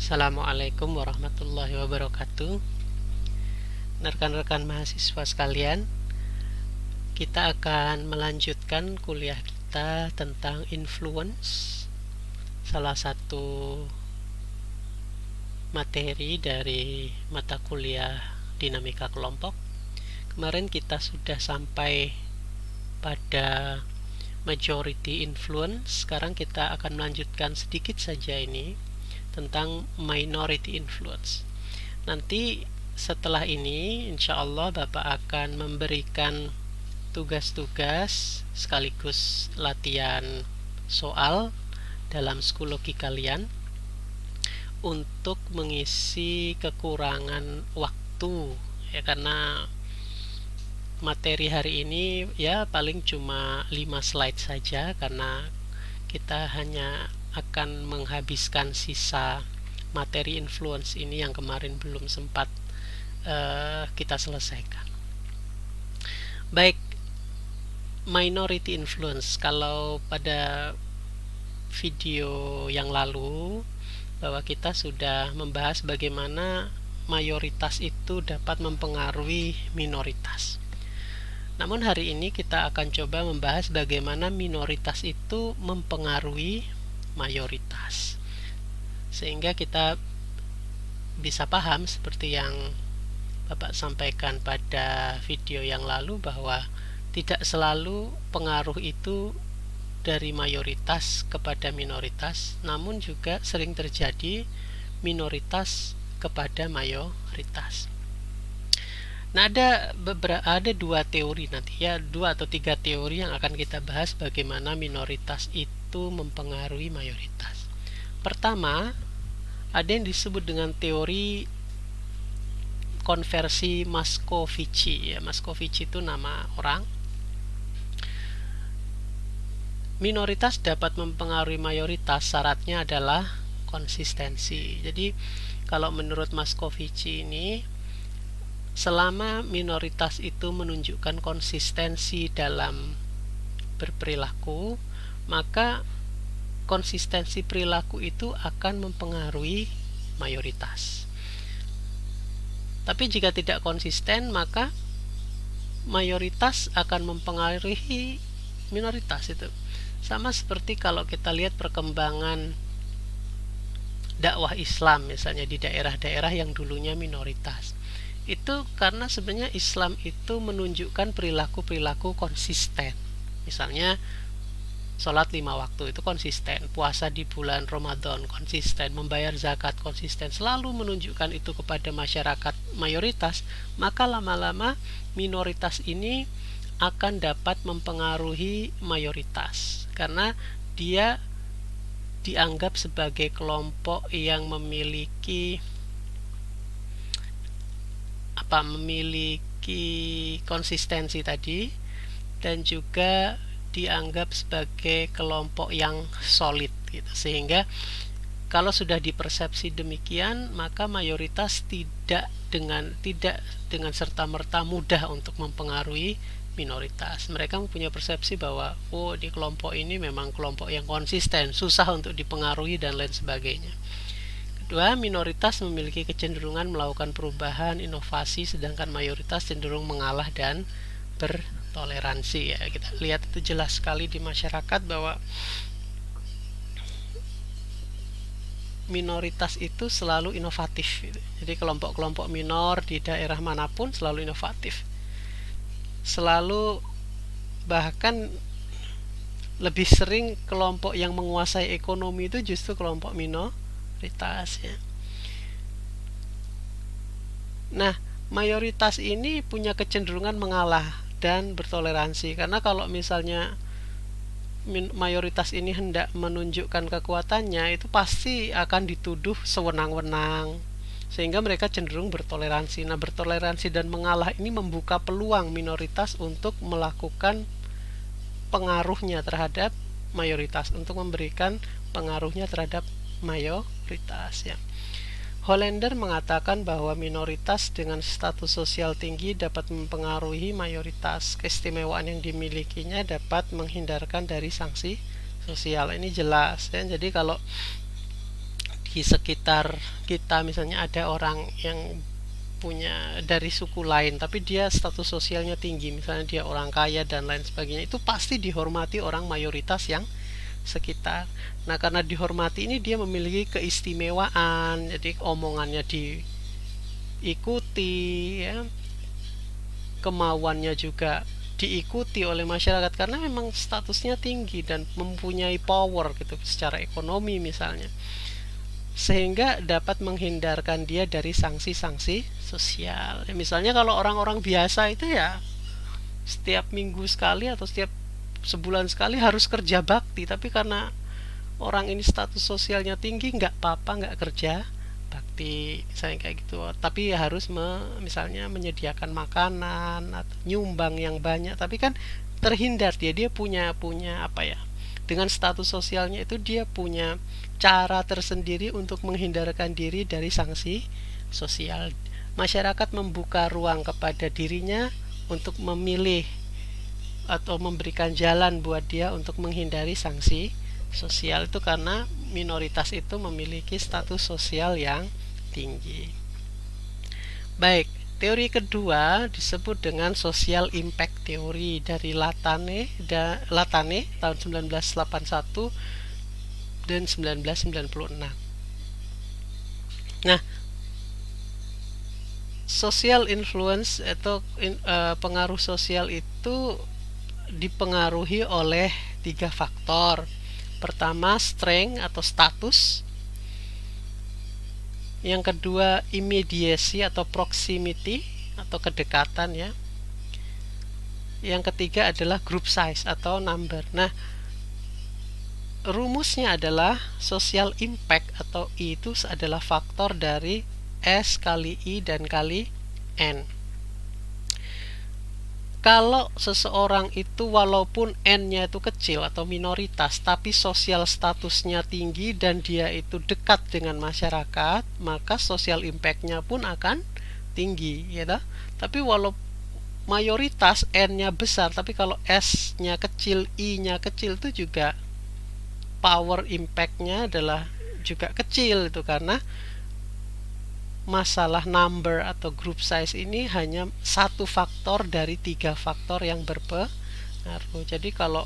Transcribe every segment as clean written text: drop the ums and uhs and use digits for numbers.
Assalamualaikum warahmatullahi wabarakatuh. Rekan-rekan mahasiswa sekalian, kita akan melanjutkan kuliah kita tentang influence, salah satu materi dari mata kuliah dinamika kelompok. Kemarin kita sudah sampai pada majority influence. Sekarang kita akan melanjutkan sedikit saja ini tentang minority influence. Nanti setelah ini insya Allah Bapak akan memberikan tugas-tugas sekaligus latihan soal dalam psikologi kalian untuk mengisi kekurangan waktu ya, karena materi hari ini ya paling cuma 5 slide saja, karena kita hanya akan menghabiskan sisa materi influence ini yang kemarin belum sempat kita selesaikan. Baik, minority influence. Kalau pada video yang lalu bahwa kita sudah membahas bagaimana mayoritas itu dapat mempengaruhi minoritas. Namun hari ini kita akan coba membahas bagaimana minoritas itu mempengaruhi mayoritas, sehingga kita bisa paham seperti yang Bapak sampaikan pada video yang lalu, bahwa tidak selalu pengaruh itu dari mayoritas kepada minoritas, namun juga sering terjadi minoritas kepada mayoritas. Nah, ada dua teori nanti ya, 2 atau 3 teori yang akan kita bahas bagaimana minoritas itu mempengaruhi mayoritas. Pertama, ada yang disebut dengan teori konversi Mascovici ya. Mascovici itu nama orang. Minoritas dapat mempengaruhi mayoritas, syaratnya adalah konsistensi. Jadi kalau menurut Mascovici ini, selama minoritas itu menunjukkan konsistensi dalam berperilaku, maka konsistensi perilaku itu akan mempengaruhi mayoritas. Tapi jika tidak konsisten, maka mayoritas akan mempengaruhi minoritas. Itu sama seperti kalau kita lihat perkembangan dakwah Islam misalnya di daerah-daerah yang dulunya minoritas. Itu karena sebenarnya Islam itu menunjukkan perilaku-perilaku konsisten. Misalnya sholat 5 waktu itu konsisten, puasa di bulan Ramadan konsisten, membayar zakat konsisten, selalu menunjukkan itu kepada masyarakat mayoritas. Maka lama-lama minoritas ini akan dapat mempengaruhi mayoritas, karena dia dianggap sebagai kelompok yang memiliki konsistensi tadi, dan juga dianggap sebagai kelompok yang solid gitu. Sehingga kalau sudah dipersepsi demikian, maka mayoritas tidak dengan serta-merta mudah untuk mempengaruhi minoritas. Mereka mempunyai persepsi bahwa di kelompok ini memang kelompok yang konsisten, susah untuk dipengaruhi dan lain sebagainya. Kedua, minoritas memiliki kecenderungan melakukan perubahan, inovasi, sedangkan mayoritas cenderung mengalah dan bertoleransi ya. Kita lihat itu jelas sekali di masyarakat bahwa minoritas itu selalu inovatif gitu. Jadi kelompok-kelompok minor di daerah manapun selalu inovatif, selalu, bahkan lebih sering kelompok yang menguasai ekonomi itu justru kelompok minoritas ya. Nah, mayoritas ini punya kecenderungan mengalah dan bertoleransi, karena kalau misalnya mayoritas ini hendak menunjukkan kekuatannya, itu pasti akan dituduh sewenang-wenang, sehingga mereka cenderung bertoleransi. Nah, bertoleransi dan mengalah ini membuka peluang minoritas untuk melakukan pengaruhnya terhadap mayoritas, untuk memberikan pengaruhnya terhadap mayoritas ya. Hollander mengatakan bahwa minoritas dengan status sosial tinggi dapat mempengaruhi mayoritas. Keistimewaan yang dimilikinya dapat menghindarkan dari sanksi sosial. Ini jelas ya. Jadi kalau di sekitar kita, misalnya ada orang yang punya dari suku lain tapi dia status sosialnya tinggi, misalnya dia orang kaya dan lain sebagainya, itu pasti dihormati orang mayoritas yang sekitar. Nah, karena dihormati ini dia memiliki keistimewaan, jadi omongannya diikuti ya, kemauannya juga diikuti oleh masyarakat karena memang statusnya tinggi dan mempunyai power gitu secara ekonomi misalnya, sehingga dapat menghindarkan dia dari sanksi-sanksi sosial. Misalnya kalau orang-orang biasa itu ya setiap minggu sekali atau setiap sebulan sekali harus kerja bakti, tapi karena orang ini status sosialnya tinggi nggak apa-apa nggak kerja bakti misalnya kayak gitu, tapi harus misalnya menyediakan makanan atau nyumbang yang banyak, tapi kan terhindar dia punya apa ya, dengan status sosialnya itu dia punya cara tersendiri untuk menghindarkan diri dari sanksi sosial. Masyarakat membuka ruang kepada dirinya untuk memilih atau memberikan jalan buat dia untuk menghindari sanksi sosial, itu karena minoritas itu memiliki status sosial yang tinggi. Baik, teori kedua disebut dengan social impact theory dari Latane tahun 1981 dan 1996. Nah, social influence atau pengaruh sosial itu dipengaruhi oleh 3 faktor. Pertama, strength atau status. Yang kedua, immediacy atau proximity atau kedekatan ya. Yang ketiga adalah group size atau number. Nah, rumusnya adalah social impact atau I itu adalah faktor dari S kali I dan kali N. Kalau seseorang itu walaupun N-nya itu kecil atau minoritas tapi sosial statusnya tinggi dan dia itu dekat dengan masyarakat, maka social impact-nya pun akan tinggi ya toh? Tapi walau mayoritas N-nya besar tapi kalau S-nya kecil, I-nya kecil, itu juga power impact-nya adalah juga kecil itu, karena masalah number atau group size ini hanya satu faktor dari 3 faktor yang berpengaruh. Jadi kalau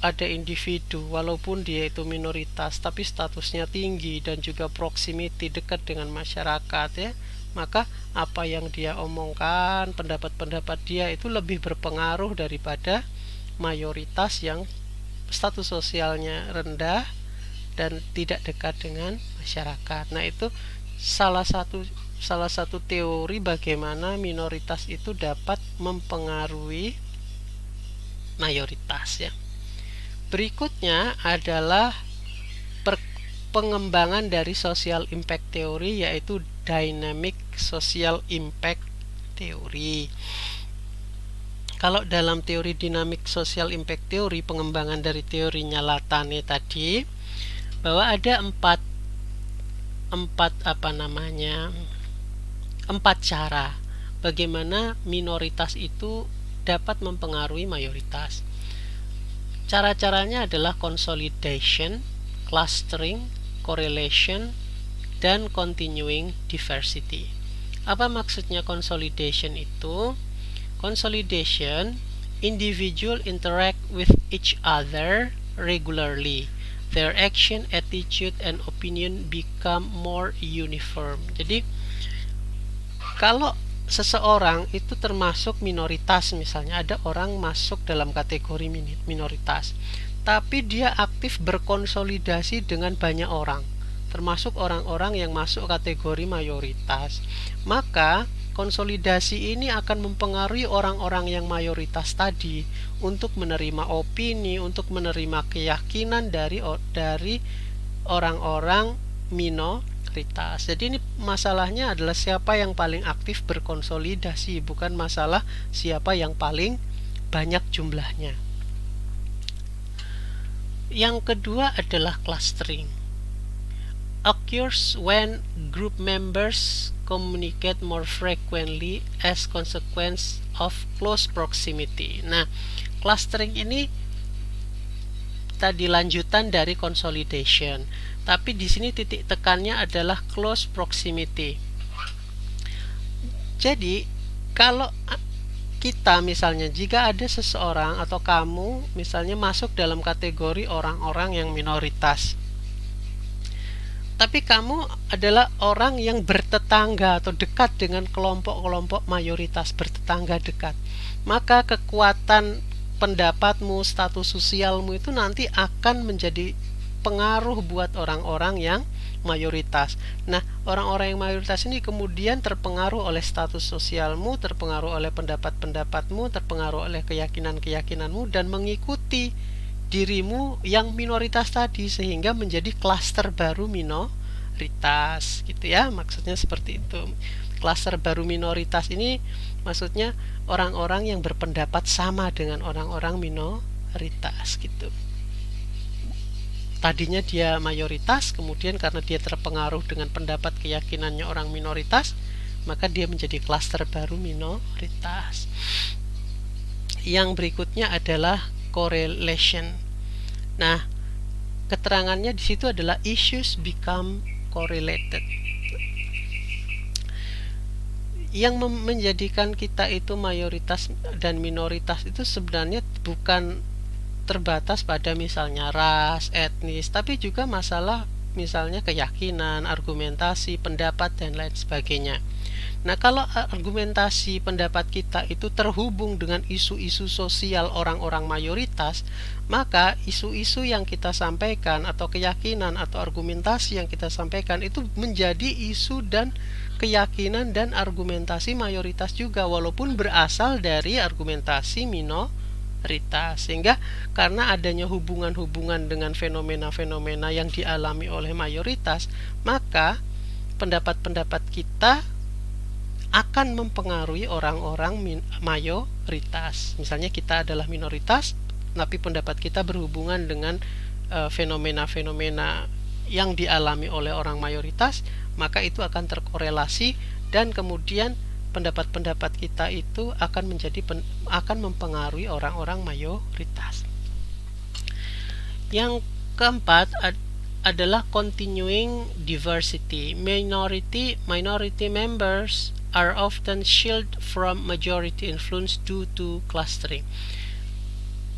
ada individu walaupun dia itu minoritas tapi statusnya tinggi dan juga proximity dekat dengan masyarakat ya, maka apa yang dia omongkan, pendapat-pendapat dia itu lebih berpengaruh daripada mayoritas yang status sosialnya rendah dan tidak dekat dengan masyarakat. Nah, itu salah satu teori bagaimana minoritas itu dapat mempengaruhi mayoritas ya. Berikutnya adalah pengembangan dari social impact theory, yaitu dynamic social impact theory. Kalau dalam teori dynamic social impact theory, pengembangan dari teorinya Latane tadi, bahwa ada empat cara bagaimana minoritas itu dapat mempengaruhi mayoritas. Cara-caranya adalah consolidation, clustering, correlation, dan continuing diversity. Apa maksudnya consolidation itu? Consolidation, individual interact with each other regularly. Their action, attitude, and opinion become more uniform. Jadi kalau seseorang itu termasuk minoritas, misalnya ada orang masuk dalam kategori minoritas, tapi dia aktif berkonsolidasi dengan banyak orang, termasuk orang-orang yang masuk kategori mayoritas, maka konsolidasi ini akan mempengaruhi orang-orang yang mayoritas tadi untuk menerima opini, untuk menerima keyakinan dari orang-orang minoritas. Jadi ini masalahnya adalah siapa yang paling aktif berkonsolidasi, bukan masalah siapa yang paling banyak jumlahnya. Yang kedua adalah clustering. Occurs when group members communicate more frequently as consequence of close proximity. Nah, clustering ini tadi lanjutan dari consolidation. Tapi di sini titik tekannya adalah close proximity. Jadi kalau kita misalnya, jika ada seseorang atau kamu misalnya masuk dalam kategori orang-orang yang minoritas, tapi kamu adalah orang yang bertetangga atau dekat dengan kelompok-kelompok mayoritas, bertetangga dekat, maka kekuatan pendapatmu, status sosialmu itu nanti akan menjadi pengaruh buat orang-orang yang mayoritas. Nah, orang-orang yang mayoritas ini kemudian terpengaruh oleh status sosialmu, terpengaruh oleh pendapat-pendapatmu, terpengaruh oleh keyakinan-keyakinanmu, dan mengikuti dirimu yang minoritas tadi, sehingga menjadi klaster baru minoritas, gitu ya. Maksudnya seperti itu. Klaster baru minoritas ini maksudnya orang-orang yang berpendapat sama dengan orang-orang minoritas, gitu. Tadinya dia mayoritas, kemudian karena dia terpengaruh dengan pendapat keyakinannya orang minoritas, maka dia menjadi klaster baru minoritas. Yang berikutnya adalah correlation. Nah, keterangannya di situ adalah issues become correlated. Yang menjadikan kita itu mayoritas dan minoritas itu sebenarnya bukan terbatas pada misalnya ras, etnis, tapi juga masalah misalnya keyakinan, argumentasi, pendapat, dan lain sebagainya. Nah, kalau argumentasi pendapat kita itu terhubung dengan isu-isu sosial orang-orang mayoritas, maka isu-isu yang kita sampaikan atau keyakinan atau argumentasi yang kita sampaikan itu menjadi isu dan keyakinan dan argumentasi mayoritas juga, walaupun berasal dari argumentasi minoritas. Sehingga karena adanya hubungan-hubungan dengan fenomena-fenomena yang dialami oleh mayoritas, maka pendapat-pendapat kita akan mempengaruhi orang-orang mayoritas. Misalnya kita adalah minoritas, tapi pendapat kita berhubungan dengan fenomena-fenomena yang dialami oleh orang mayoritas, maka itu akan terkorelasi, dan kemudian pendapat-pendapat kita itu akan mempengaruhi orang-orang mayoritas. Yang keempat adalah continuing diversity. Minority members are often shielded from majority influence due to clustering.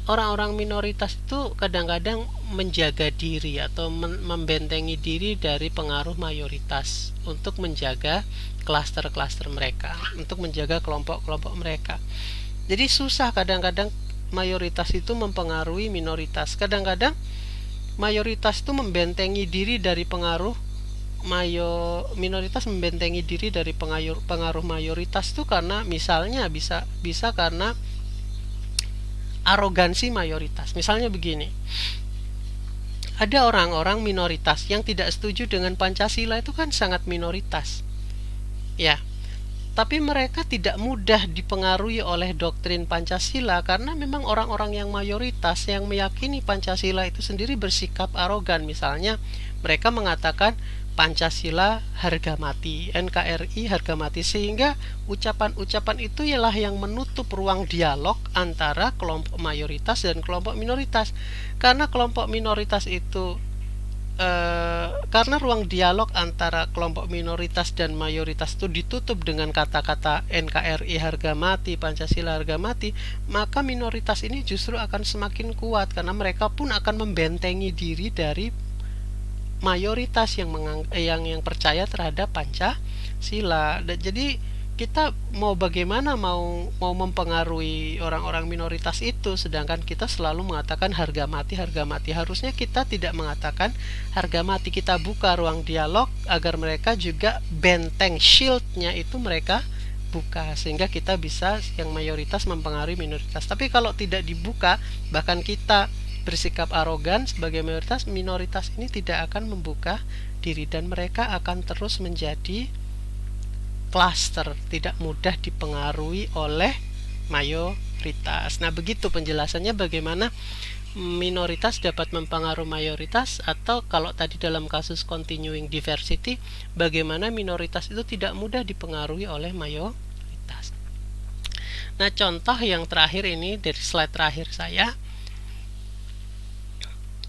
Orang-orang minoritas itu kadang-kadang menjaga diri atau membentengi diri dari pengaruh mayoritas untuk menjaga klaster-klaster mereka, untuk menjaga kelompok-kelompok mereka. Jadi susah kadang-kadang mayoritas itu mempengaruhi minoritas. Kadang-kadang mayoritas itu membentengi diri dari pengaruh minoritas, membentengi diri dari pengaruh mayoritas itu karena misalnya bisa karena arogansi mayoritas. Misalnya begini, ada orang-orang minoritas yang tidak setuju dengan Pancasila, itu kan sangat minoritas ya, tapi mereka tidak mudah dipengaruhi oleh doktrin Pancasila karena memang orang-orang yang mayoritas yang meyakini Pancasila itu sendiri bersikap arogan. Misalnya mereka mengatakan Pancasila harga mati, NKRI harga mati, sehingga ucapan-ucapan itu ialah yang menutup ruang dialog antara kelompok mayoritas dan kelompok minoritas. Karena kelompok minoritas itu karena ruang dialog antara kelompok minoritas dan mayoritas itu ditutup dengan kata-kata NKRI harga mati, Pancasila harga mati, maka minoritas ini justru akan semakin kuat karena mereka pun akan membentengi diri dari mayoritas yang percaya terhadap Pancasila. Jadi kita mau bagaimana mau mempengaruhi orang-orang minoritas itu, sedangkan kita selalu mengatakan harga mati. Harusnya kita tidak mengatakan harga mati, kita buka ruang dialog agar mereka juga benteng shieldnya itu mereka buka, sehingga kita bisa yang mayoritas mempengaruhi minoritas. Tapi kalau tidak dibuka, bahkan kita bersikap arogan sebagai mayoritas, minoritas ini tidak akan membuka diri dan mereka akan terus menjadi klaster, tidak mudah dipengaruhi oleh mayoritas. Nah, begitu penjelasannya bagaimana minoritas dapat mempengaruhi mayoritas, atau kalau tadi dalam kasus continuing diversity, bagaimana minoritas itu tidak mudah dipengaruhi oleh mayoritas. Nah, contoh yang terakhir ini dari slide terakhir saya.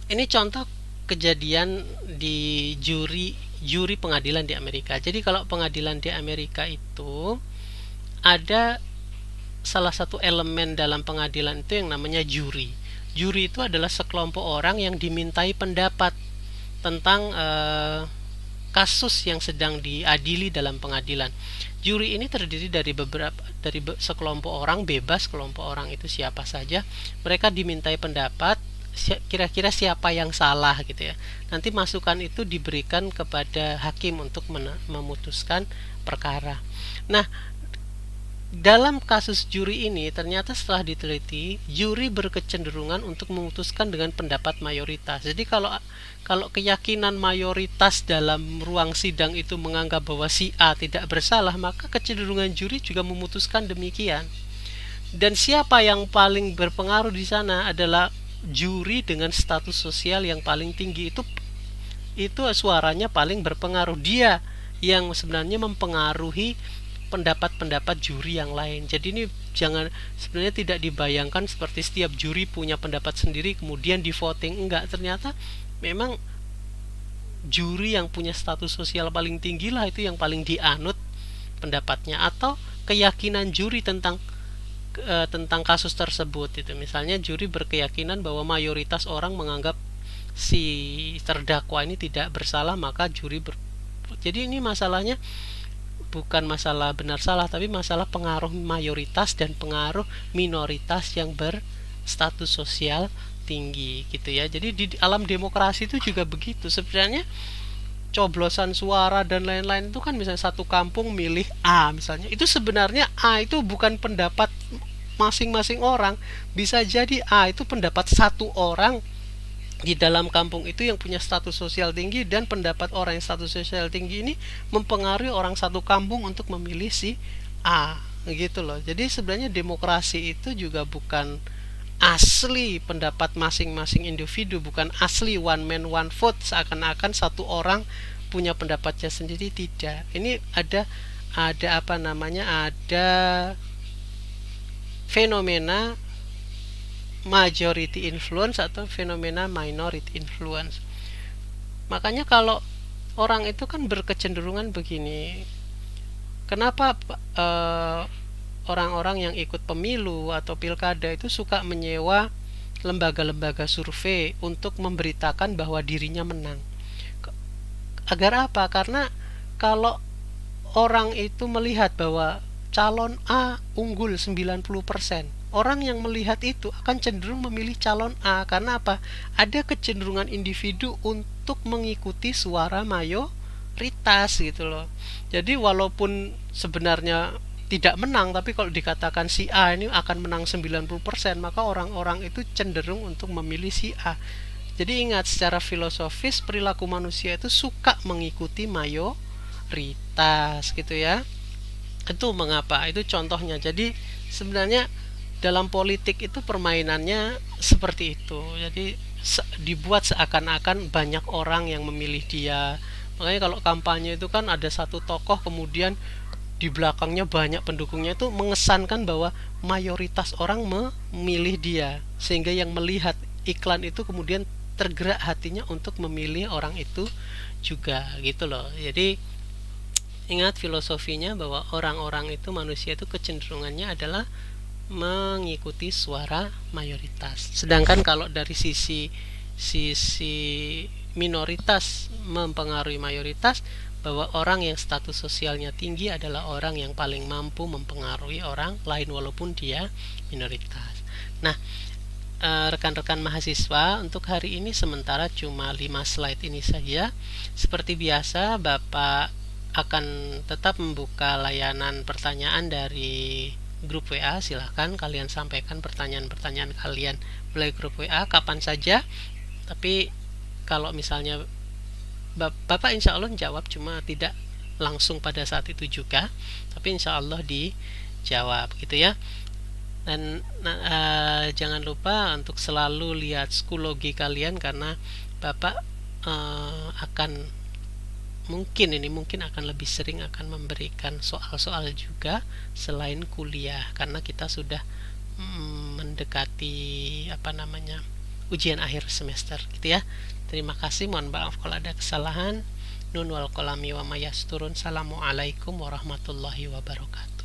Ini contoh kejadian di juri pengadilan di Amerika. Jadi kalau pengadilan di Amerika itu ada salah satu elemen dalam pengadilan itu yang namanya juri. Juri itu adalah sekelompok orang yang dimintai pendapat tentang kasus yang sedang diadili dalam pengadilan. Juri ini terdiri dari sekelompok orang bebas, kelompok orang itu siapa saja. Mereka dimintai pendapat kira-kira siapa yang salah gitu ya. Nanti masukan itu diberikan kepada hakim untuk memutuskan perkara. Nah, dalam kasus juri ini ternyata setelah diteliti, juri berkecenderungan untuk memutuskan dengan pendapat mayoritas. Jadi kalau keyakinan mayoritas dalam ruang sidang itu menganggap bahwa si A tidak bersalah, maka kecenderungan juri juga memutuskan demikian. Dan siapa yang paling berpengaruh di sana adalah juri dengan status sosial yang paling tinggi. Itu suaranya paling berpengaruh. Dia yang sebenarnya mempengaruhi pendapat-pendapat juri yang lain. Jadi ini sebenarnya tidak dibayangkan seperti setiap juri punya pendapat sendiri kemudian di voting. Enggak, ternyata memang juri yang punya status sosial paling tinggi lah itu yang paling dianut pendapatnya, atau keyakinan juri tentang kasus tersebut. Itu misalnya juri berkeyakinan bahwa mayoritas orang menganggap si terdakwa ini tidak bersalah, maka jadi ini masalahnya bukan masalah benar salah, tapi masalah pengaruh mayoritas dan pengaruh minoritas yang berstatus sosial tinggi gitu ya. Jadi di alam demokrasi itu juga begitu sebenarnya. Coblosan suara dan lain-lain itu kan misalnya satu kampung milih A misalnya, itu sebenarnya A itu bukan pendapat masing-masing orang. Bisa jadi A itu pendapat satu orang di dalam kampung itu yang punya status sosial tinggi, dan pendapat orang yang status sosial tinggi ini mempengaruhi orang satu kampung untuk memilih si A gitu loh. Jadi sebenarnya demokrasi itu juga bukan asli pendapat masing-masing individu, bukan asli one man one vote seakan-akan satu orang punya pendapatnya sendiri. Tidak, ini ada apa namanya, ada fenomena majority influence atau fenomena minority influence. Makanya kalau orang itu kan berkecenderungan begini, kenapa orang-orang yang ikut pemilu atau pilkada itu suka menyewa lembaga-lembaga survei untuk memberitakan bahwa dirinya menang. Agar apa? Karena kalau orang itu melihat bahwa calon A unggul 90%, orang yang melihat itu akan cenderung memilih calon A. Karena apa? Ada kecenderungan individu untuk mengikuti suara mayoritas gitu loh. Jadi walaupun sebenarnya tidak menang, tapi kalau dikatakan si A ini akan menang 90%, maka orang-orang itu cenderung untuk memilih si A. Jadi ingat, secara filosofis perilaku manusia itu suka mengikuti mayoritas gitu ya. Itu mengapa? Itu contohnya. Jadi sebenarnya dalam politik itu permainannya seperti itu. Jadi dibuat seakan-akan banyak orang yang memilih dia. Makanya kalau kampanye itu kan ada satu tokoh, kemudian di belakangnya banyak pendukungnya, itu mengesankan bahwa mayoritas orang memilih dia, sehingga yang melihat iklan itu kemudian tergerak hatinya untuk memilih orang itu juga gitu loh. Jadi ingat filosofinya bahwa orang-orang itu, manusia itu kecenderungannya adalah mengikuti suara mayoritas. Sedangkan kalau dari sisi minoritas mempengaruhi mayoritas, bahwa orang yang status sosialnya tinggi adalah orang yang paling mampu mempengaruhi orang lain walaupun dia minoritas. Nah, rekan-rekan mahasiswa, untuk hari ini sementara cuma 5 slide ini saja. Seperti biasa, Bapak akan tetap membuka layanan pertanyaan dari grup WA. Silahkan kalian sampaikan pertanyaan-pertanyaan kalian melalui grup WA kapan saja. Tapi kalau misalnya Bapak insya Allah jawab, cuma tidak langsung pada saat itu juga, tapi insya Allah dijawab gitu ya. Dan jangan lupa untuk selalu lihat psikologi kalian, karena Bapak akan mungkin akan lebih sering akan memberikan soal-soal juga selain kuliah, karena kita sudah mendekati ujian akhir semester gitu ya. Terima kasih, mohon maaf kalau ada kesalahan. Nun wal qalami wa mayasturun. Assalamualaikum warahmatullahi wabarakatuh.